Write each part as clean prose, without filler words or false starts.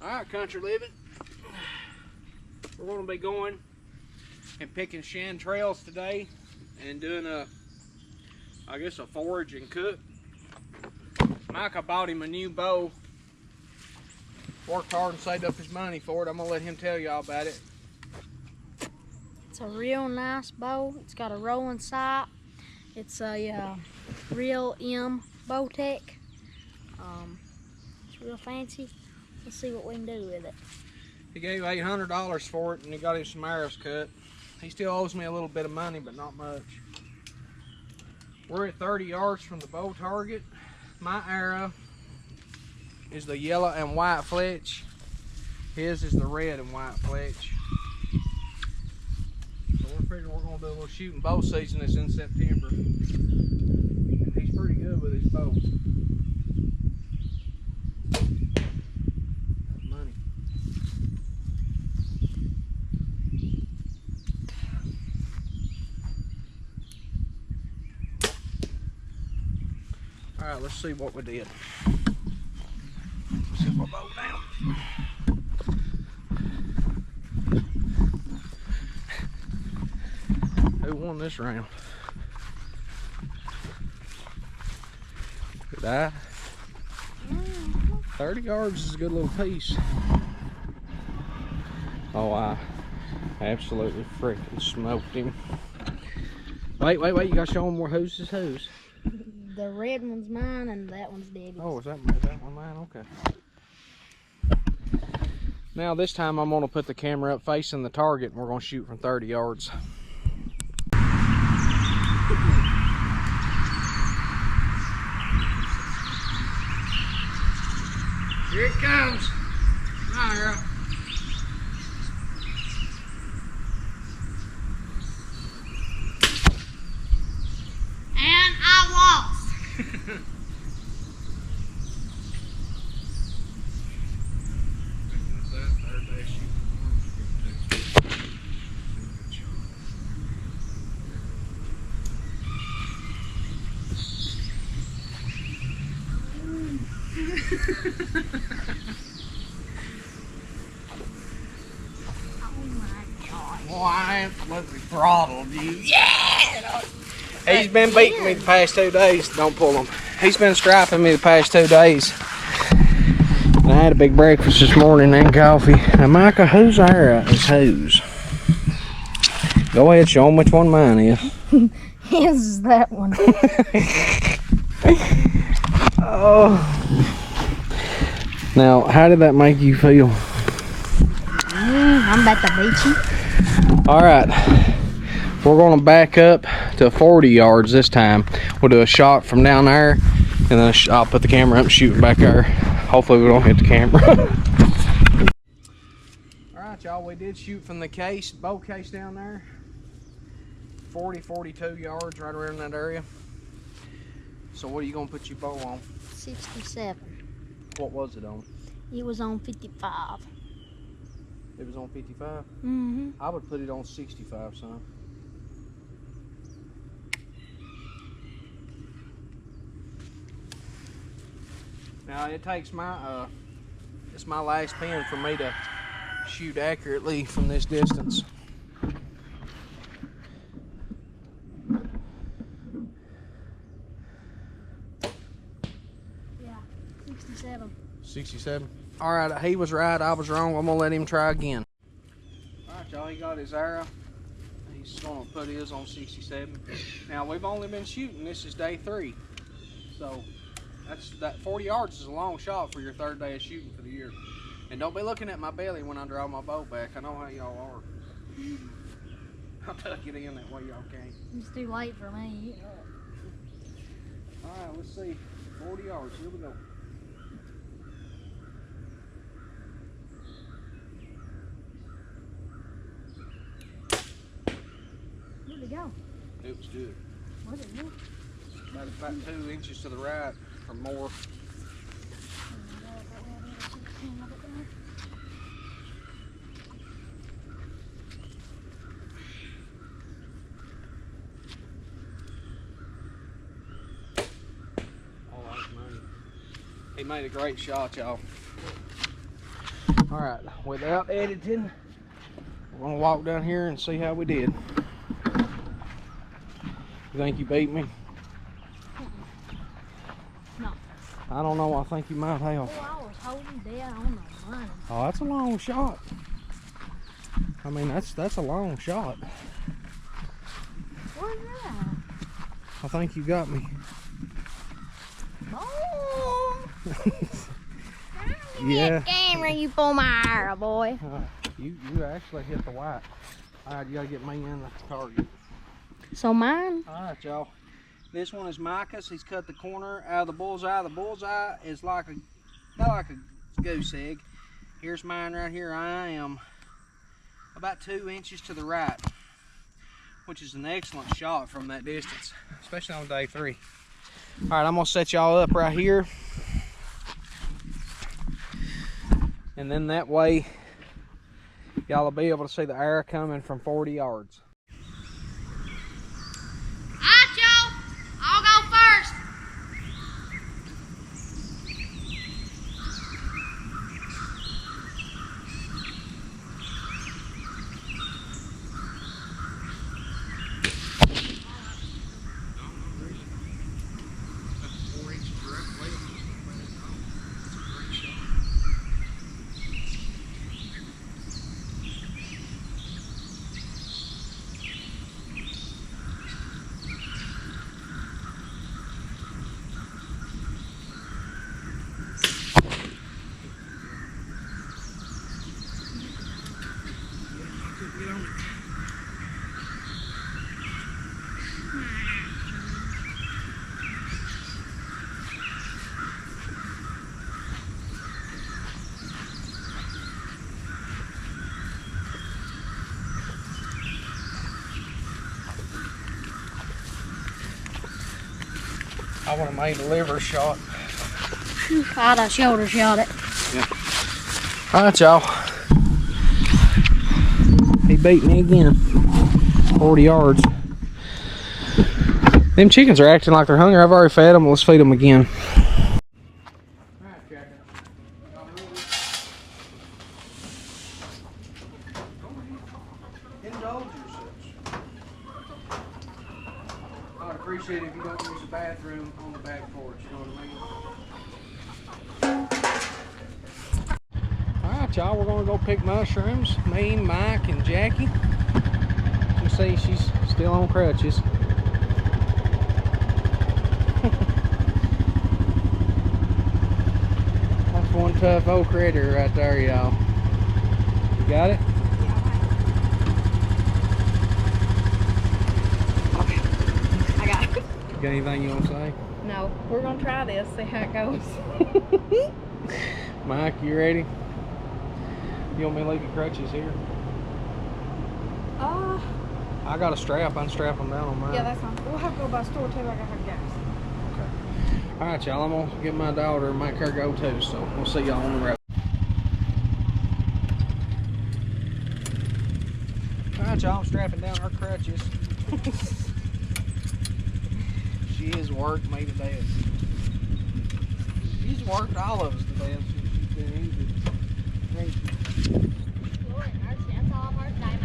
Alright, country living. We're going to be going and picking chantrails today and doing I guess a forage and cook. Micah bought him a new bow. Worked hard and saved up his money for it. I'm going to let him tell y'all about it. It's a real nice bow. It's got a rolling sight. It's a real M bow tech. It's real fancy. Let's see what we can do with it. He gave $800 for it and he got him some arrows cut. He still owes me a little bit of money, but not much. We're at 30 yards from the bow target. My arrow is the yellow and white fletch. His is the red and white fletch. So we're figuring we're going to do a little shooting bow season that's in September. And he's pretty good with his bow. Money. All right, let's see what we did. Set my bow down. Who won this round? Did I? 30 yards is a good little piece. Oh, I absolutely freaking smoked him. Wait, you gotta show him whose is whose. The red one's mine and that one's Debbie's. Oh, is that one mine? Okay. Now this time I'm gonna put the camera up facing the target and we're gonna shoot from 30 yards. Here it comes. My arrow. And I lost. Well, I absolutely throttled you. Yeah! He's been beating me the past 2 days. Don't pull him. He's been striping me the past 2 days. And I had a big breakfast this morning and coffee. Now, Micah, whose arrow is whose? Go ahead, show him which one mine is. His is that one. Oh. Now, how did that make you feel? I'm about to beat you. All right, we're gonna back up to 40 yards this time. We'll do a shot from down there, and then I'll put the camera up and shoot back there. Hopefully we don't hit the camera. All right, y'all, we did shoot from the case, bow case down there. 42 yards, right around that area. So what are you gonna put your bow on? 67. What was it on? It was on 55. It was on 55? Mm-hmm. I would put it on 65, son. Now it takes it's my last pin for me to shoot accurately from this distance. Yeah, 67. 67. All right, he was right, I was wrong. I'm gonna let him try again. All right, y'all, he got his arrow. He's gonna put his on 67. Now we've only been shooting, this is day 3. So that 40 yards is a long shot for your 3rd day of shooting for the year. And don't be looking at my belly when I draw my bow back. I know how y'all are. I'll tuck it in that way y'all can. It's too late for me. All right, let's see. 40 yards, here we go. Where'd it go? It was good. Where'd it go? About 2 inches to the right or more. He made a great shot, y'all. All right, without editing, we're gonna walk down here and see how we did. You think you beat me? No. I don't know. I think you might have. Oh, I was holding dead on the money. Oh, that's a long shot. I mean, that's a long shot. Where's that? I think you got me. Oh! Yeah. Camera, you pull my hair, boy. You actually hit the white. All right, you gotta get me in the target. So mine? All right, y'all. This one is Micah's. He's cut the corner out of the bullseye. The bullseye is like not like a goose egg. Here's mine right here. I am about 2 inches to the right, which is an excellent shot from that distance, especially on day 3. All right, I'm gonna set y'all up right here, and then that way y'all will be able to see the arrow coming from 40 yards. Alright, y'all. I'll go first. I would have made a liver shot. I'd have shoulder shot it. Yeah. All right, y'all. He beat me again. 40 yards. Them chickens are acting like they're hungry. I've already fed them. Let's feed them again. Indulge yourselves. I would appreciate it if you don't use the bathroom on the back porch. You know what I mean? Alright, y'all, we're going to go pick mushrooms. Me, Mike, and Jackie. You see, she's still on crutches. That's one tough old critter right there, y'all. You got it? Okay, I got it. You got anything you want to say? No, we're gonna try this, see how it goes. Mike, you ready? You want me to leave your crutches here? I got a strap. Unstrap them down on mine. Yeah, that's fine. We'll have to go by the store too. I gotta have gas. Okay. All right, y'all. I'm gonna get my daughter and make her go too. So we'll see y'all on the road. All right, y'all. I'm strapping down her crutches. She has worked me to death. She's worked all of us to death. She's been injured. Lord mercy, that's all I've heard today,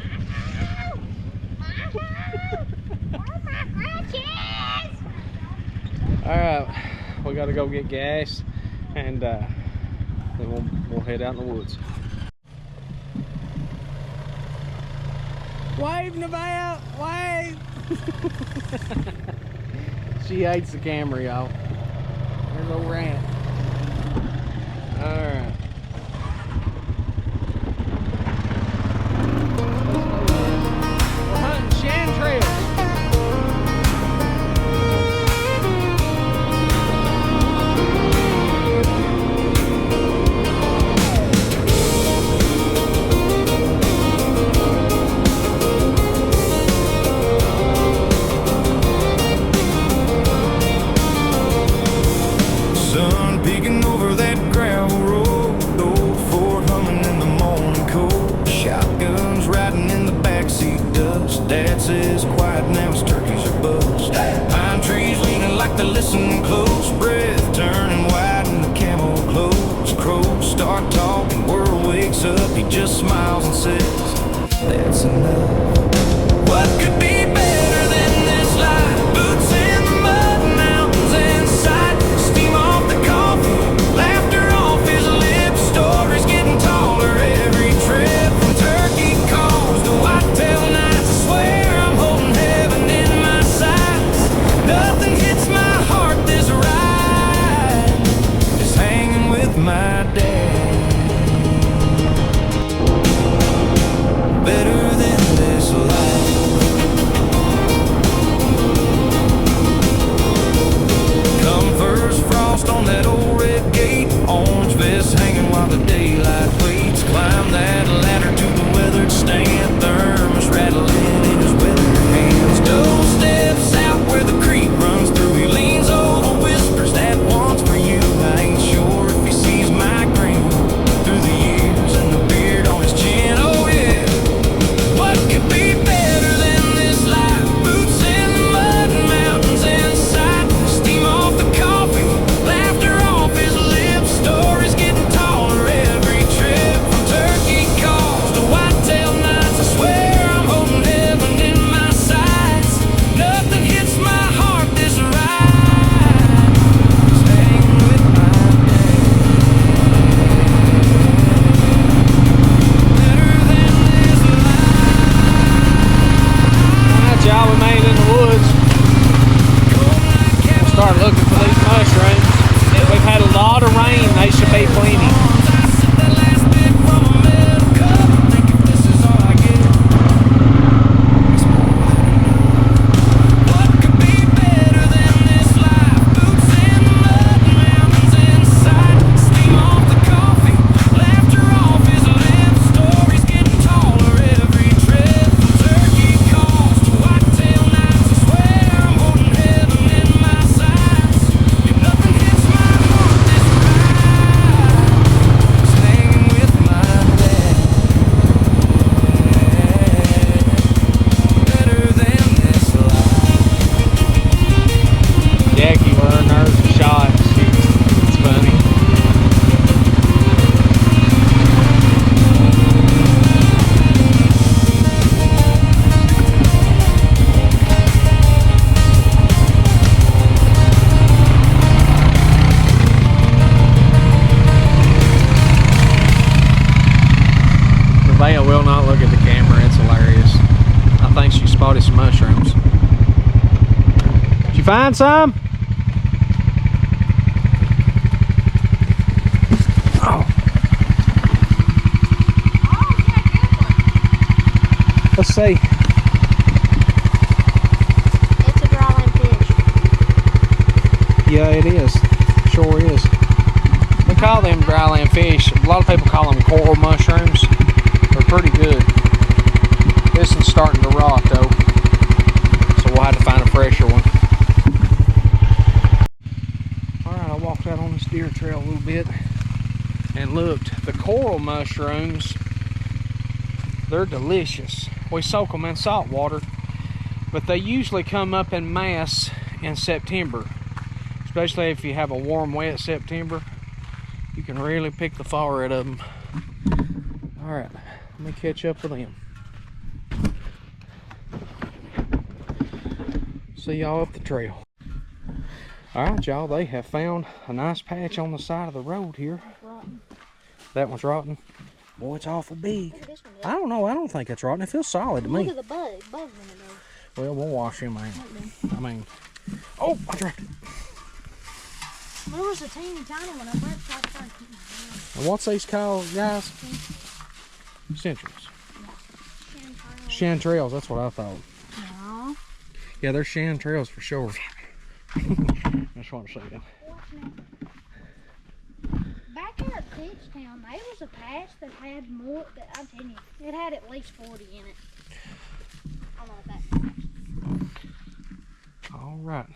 All right, we got to go get gas, and then we'll head out in the woods. Waving about, wave! She hates the camera, y'all. There's old rat. All right. We're hunting chantrails. Sun peeking over that gravel road, old Ford humming in the morning cold. Shotguns riding in the backseat dust. Dad says quiet now, his turkeys are bust. Pine trees leaning like they're listening close. Breath turning white in the camo clothes. Crows start talking, whirlwind wakes up, he just smiles and says, that's enough. What could be better than this life? Boots in the mud, mountains in sight, steam off the coffee, laughter off his lips, stories getting taller every trip. From turkey calls to whitetail nights, I swear I'm holding heaven in my sights. Nothing hits my heart this right as hanging with my dad. Better than this life. Come first frost on that old red gate, orange vest hanging while the daylight waits. Climb that ladder to the weathered stand, thermos rattling in his weathered hands. Joe steps out where the creek runs through. He leans over, whispers that one's for you. I ain't sure if he sees my grin through the years and the beard on his chin. Oh yeah, what could be better than this life? Boots in the mud and mountains in sight, steam off the coffee, laughter off his lips, stories getting taller every trip. From turkey calls to whitetail nights, I swear I'm holding heaven in my sights. Nothing hits my heart this right as hanging with my dad. Better than this Alright, y'all, we made it in the woods. Start looking for these mushrooms. We've had a lot of rain. They should be plenty. Jackie learned her shot. It's funny. Nevaeh will not look at the camera. It's hilarious. I think she spotted some mushrooms. Did you find some? Oh. Let's see. It's a dryland fish. Yeah, it is. Sure is. We call them dryland fish. A lot of people call them coral mushrooms. They're pretty good. This one's starting to rot though, so we'll have to find a fresher one. Alright, I walked out on this deer trail a little bit and looked. The coral mushrooms, they're delicious. We soak them in salt water, but they usually come up in mass in September, especially if you have a warm, wet September. You can really pick the fall out of them. Alright, let me catch up with them. See y'all up the trail. Alright, y'all, they have found a nice patch on the side of the road here. That one's rotten. Boy, it's awful big. Look at this one, I don't know. I don't think it's rotten. It feels solid to me. Look at the bugs in it though. Well, we'll wash him, man. I mean, oh, I dropped it. There was a teeny tiny one up there. And what's these called, guys? Centrals. Chantrails, that's what I thought. No. Yeah, they're chantrails for sure. That's what I'm saying. Back here at Pitchtown, there was a patch that had more, I'm telling you, it had at least 40 in it. I don't know that. All right.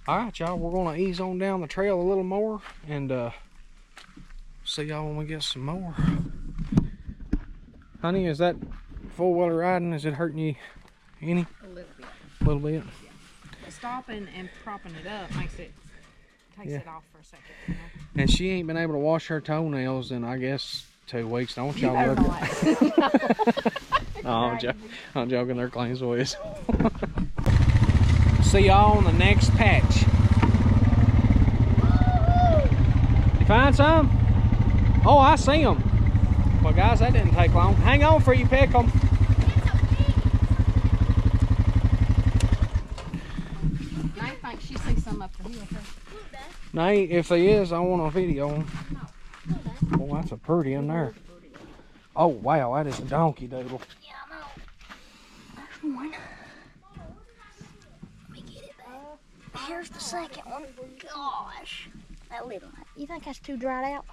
All right, y'all, we're going to ease on down the trail a little more and see y'all when we get some more. Honey, is that four-wheeler riding, is it hurting you any? A little bit. A little bit? Yeah. Stopping and propping it up makes it, takes it off for a second. You know? And she ain't been able to wash her toenails in, I guess, 2 weeks. Don't You y'all better look. not. Oh, I'm joking. They're clean as always. See y'all on the next patch. You find some? Oh, I see them. Well, guys, that didn't take long. Hang on for you pick them. I think she sees some up the hill. Nay, if there is, I want a video. Oh, that's a pretty in there. Oh, wow, that is a donkey doodle. Yeah, I know. There's one. Let me get it back. Here's the second one. Gosh. That little one. You think that's too dried out?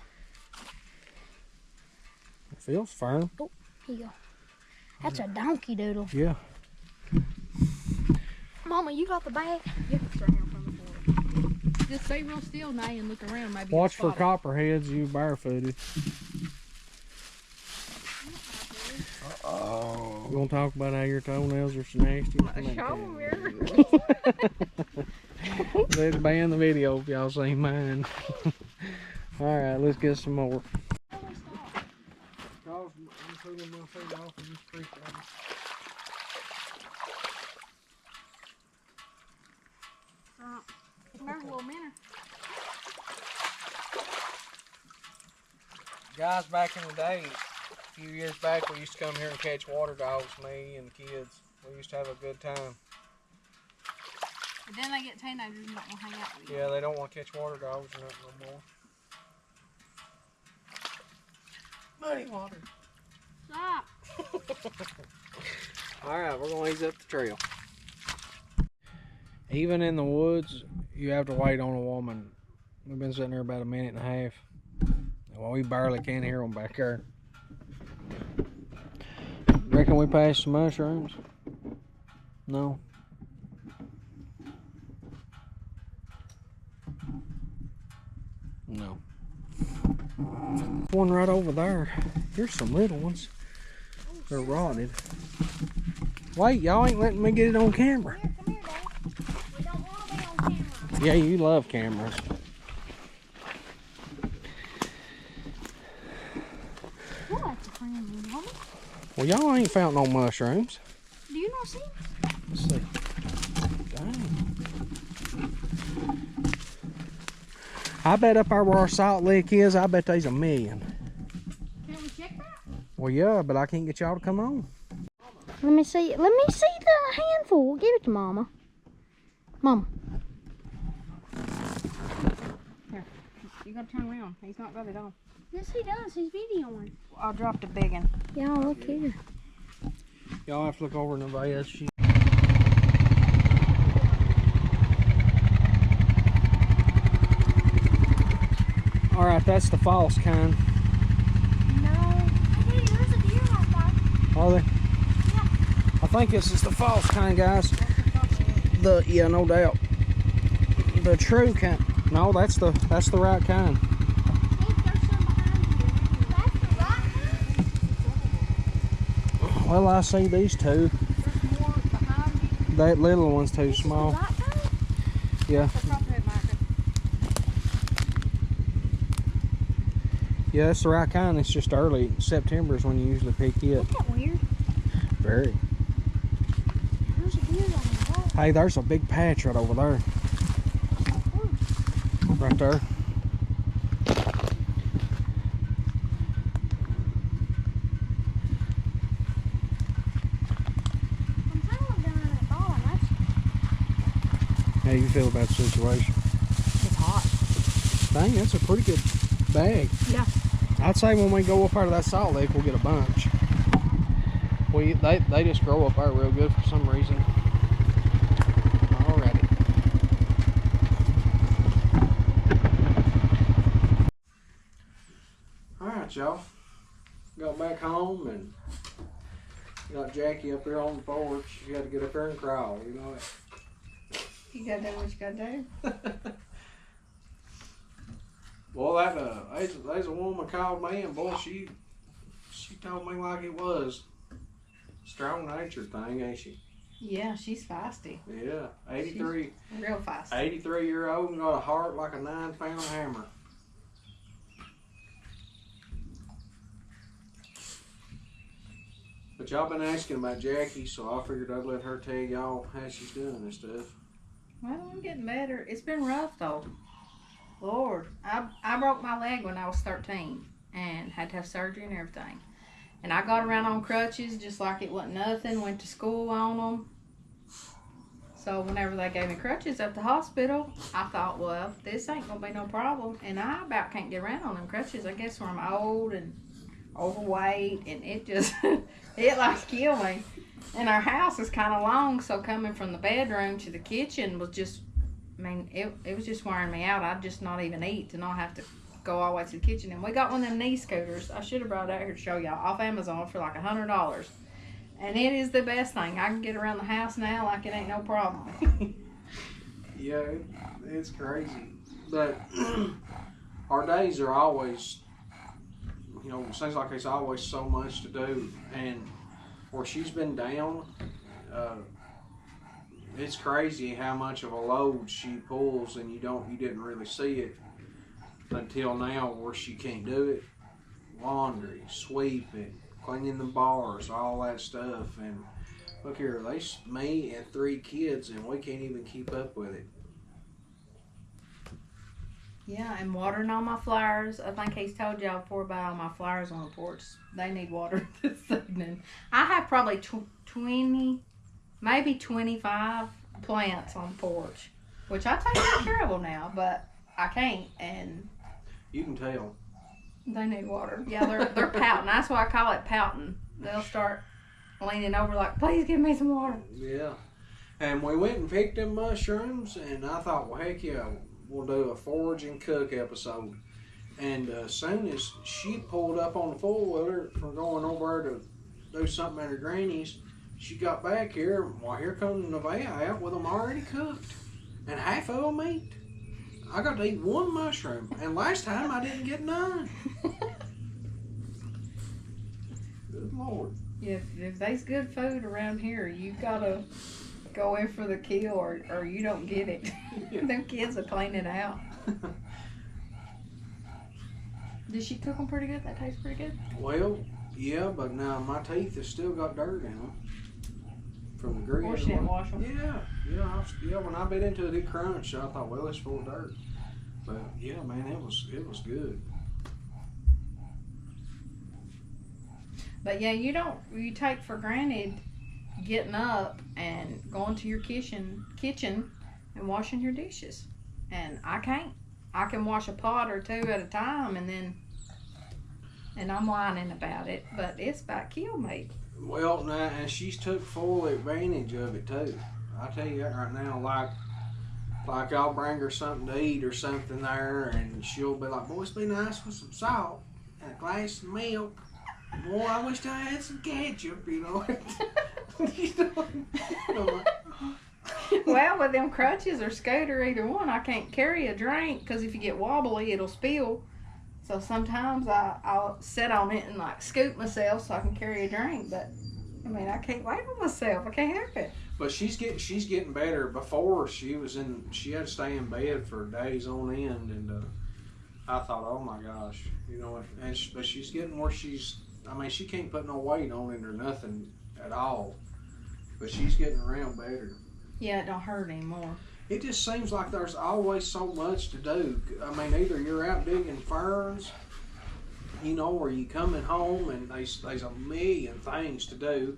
It feels firm. Oh, here you go. That's a donkey doodle. Yeah. Mama, you got the bag? Just stay real still now and look around. Maybe Watch you'll for spot copperheads, you barefooted. Oh. You want to talk about how your toenails are so nasty? Show 'em here. Let's ban the video if y'all see mine. Alright, let's get some more. I'm pulling my feet off in this creek. There's a little minute. Guys, back in the day, a few years back, we used to come here and catch water dogs, me and the kids. We used to have a good time. But then they get teenagers and don't want to hang out with you. Yeah, they don't want to catch water dogs or nothing no more. Muddy water. Stop. Alright, we're going to ease up the trail. Even in the woods, you have to wait on a woman. We've been sitting there about a minute and a half. Well, we barely can hear them back there. Reckon we passed some mushrooms? No. No. One right over there. Here's some little ones. They're rotted. Wait, y'all ain't letting me get it on camera. Here, come here, Dad. We don't want to be on camera. Yeah, you love cameras. Well, that's a friendly woman. Well, y'all ain't found no mushrooms. Do you not see them? Let's see. Dang. I bet up there where our salt lick is, I bet there's a million. Can we check that? Well, yeah, but I can't get y'all to come on. Let me see. Let me see the handful. Give it to Mama. Mama. Here. You gotta turn around. He's not got it on. Yes, he does. He's videoing. I'll drop the big one. Yeah, look here. Y'all have to look over in the vase. Alright, that's the false kind. No. Hey, there's a deer right there. Are they? Yeah. I think this is the false kind, guys. Yeah, no doubt. The true kind. No, that's the right kind. Hey, there's some behind you. That's the right one. Well, I see these two. There's more behind you. That little one's too This is the small. right kind? Yeah. The copperhead marker. Yeah, that's the right kind. It's just early. September is when you usually pick it. Isn't that weird? Very. There's a deer on the wall. Hey, there's a big patch right over there. Right there. I'm telling down in that barn. That's How you feel about the situation? It's hot. Dang, that's a pretty good bag. Yeah. I'd say when we go up out of that salt lake, we'll get a bunch. They just grow up there real good for some reason. Alrighty. Alright, y'all. Got back home and got Jackie up here on the porch. She had to get up there and crawl, you know it. You gotta do what you gotta do. Well, there's a woman called me, and boy, she told me like it was. Strong-natured thing, ain't she? Yeah, she's feisty. Yeah, 83, She's real feisty. 83-year-old and got a heart like a 9-pound hammer. But y'all been asking about Jackie, so I figured I'd let her tell y'all how she's doing and stuff. Well, I'm getting better. It's been rough though. Lord, I broke my leg when I was 13 and had to have surgery and everything. And I got around on crutches just like it wasn't nothing. Went to school on them. So whenever they gave me crutches at the hospital, I thought, well, this ain't gonna be no problem. And I about can't get around on them crutches. I guess when I'm old and overweight, and it just it likes to kill me. And our house is kind of long, so coming from the bedroom to the kitchen was just, I mean, it was just wearing me out. I'd just not even eat to not have to go all the way to the kitchen. And we got one of them knee scooters. I should have brought it out here to show y'all, off Amazon for like $100. And it is the best thing. I can get around the house now like it ain't no problem. Yeah, it's crazy. But our days are always, you know, it seems like there's always so much to do. And where she's been down, it's crazy how much of a load she pulls, and you didn't really see it until now, where she can't do it. Laundry, sweeping, cleaning the bars, all that stuff. And look here, there's me and 3 kids, and we can't even keep up with it. Yeah, and watering all my flowers. I think he's told y'all before about all my flowers on the porch. They need water this evening. I have probably 20, maybe 25 plants on the porch, which I take good care of them now, but I can't, and You can tell. they need water. Yeah, they're pouting. That's why I call it pouting. They'll start leaning over like, please give me some water. Yeah. And we went and picked them mushrooms, and I thought, well, heck yeah, we'll do a forage and cook episode. And as soon as she pulled up on the four-wheeler from going over to do something at her granny's, she got back here. Well, here comes Nevaeh out with them already cooked, and half of them eat. I got to eat 1 mushroom, and last time I didn't get none. Good Lord. If there's good food around here, you gotta go in for the kill, or you don't get it. Yeah. Them kids will clean it out. Did she cook them pretty good? That tastes pretty good. Well, yeah, but now my teeth have still got dirt in them from the grill. Or she didn't wash them. Yeah. When I bit into it, it crunched. I thought, well, it's full of dirt. But yeah, man, it was good. But yeah, you take for granted getting up and going to your kitchen and washing your dishes. And I can't. I can wash a pot or 2 at a time, and I'm whining about it, but it's about killed me. Well, now, and she's took full advantage of it too. I tell you that right now, like I'll bring her something to eat or something there, and she'll be like, boy, it's be nice with some salt and a glass of milk. Boy, I wish I had some ketchup, you know. Well, with them crutches or scooter, either one, I can't carry a drink because if you get wobbly, it'll spill. So sometimes I'll sit on it and like scoop myself so I can carry a drink. But I mean, I can't wait on myself. I can't help it. But she's getting better. Before she had to stay in bed for days on end, and I thought, oh my gosh, you know. But she's getting where she can't put no weight on it or nothing at all. But she's getting around better. Yeah, it don't hurt anymore. It just seems like there's always so much to do. I mean, either you're out digging ferns, you know, or you coming home and there's a million things to do.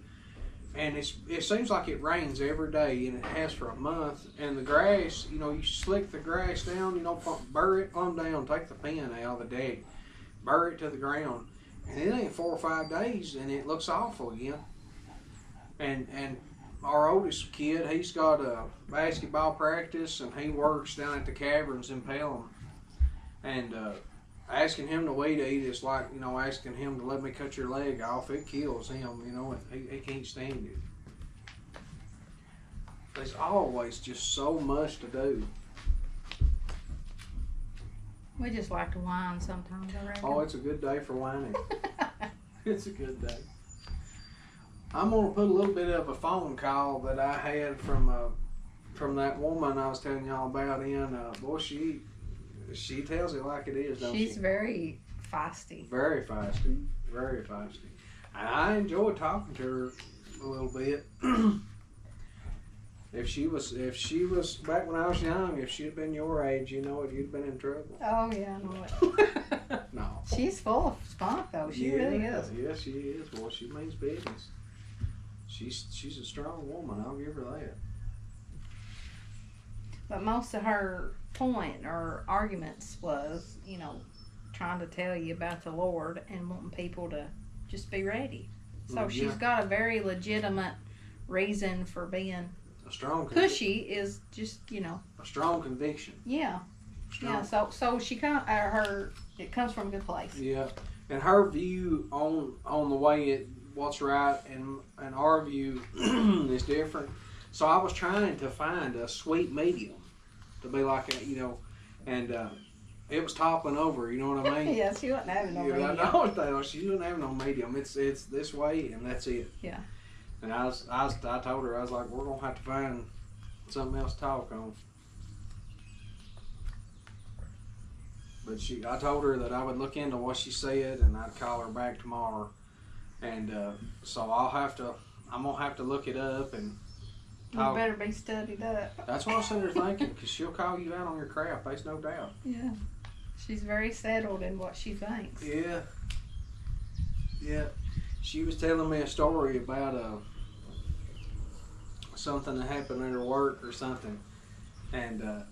And it seems like it rains every day, and it has for a month. And the grass, you know, you slick the grass down, you know, bury it on down, take the pin out of the deck, bury it to the ground. And it ain't 4 or 5 days, and it looks awful again. And our oldest kid, he's got a basketball practice, and he works down at the caverns in Pelham. And asking him to weed eat is like, you know, asking him to let me cut your leg off. It kills him, you know. He can't stand it. There's always just so much to do. We just like to whine sometimes, I reckon. Oh, it's a good day for whining. It's a good day. I'm gonna put a little bit of a phone call that I had from that woman I was telling y'all about in. Boy, she tells it like it is, don't she? She's very feisty. Very feisty. Very feisty. I enjoyed talking to her a little bit. If she was back when I was young, if she'd been your age, you know, you'd been in trouble. Oh yeah, I know it. No. She's full of spunk though. She really is. Yeah, she is. Boy, she means business. She's a strong woman. I'll give her that. But most of her point or arguments was, you know, trying to tell you about the Lord and wanting people to just be ready. So she's got a very legitimate reason for being a strong pushy. Is just, you know, a strong conviction. Yeah. Strong. Yeah. So she it comes from a good place. Yeah, and her view on the way what's right and our view is different. So I was trying to find a sweet medium to be like a, you know, and it was toppling over. You know what I mean? Yeah, she wasn't having no medium. No, she didn't have no medium. It's this way and that's it. Yeah. And I told her, I was like, we're gonna have to find something else to talk on. But I told her that I would look into what she said and I'd call her back tomorrow. And so I'm gonna have to look it up and talk. You better be studied up. That's what I was sitting there thinking, because she'll call you out on your craft, there's no doubt. Yeah. She's very settled in what she thinks. Yeah. Yeah. She was telling me a story about something that happened at her work or something. And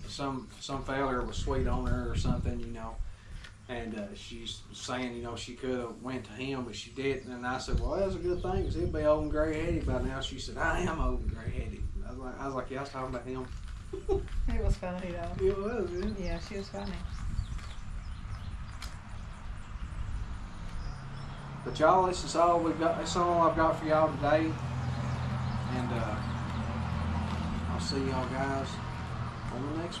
some feller was sweet on her or something, you know. And she's saying, you know, she could have went to him, but she didn't. And I said, well, that's a good thing, because he'd be old and gray-headed by now. She said, I am old and gray-headed. I was like, yeah, I was talking about him. It was funny, though. It was, yeah. Yeah, she was funny. But y'all, this is all we've got. That's all I've got for y'all today. And I'll see y'all guys on the next one.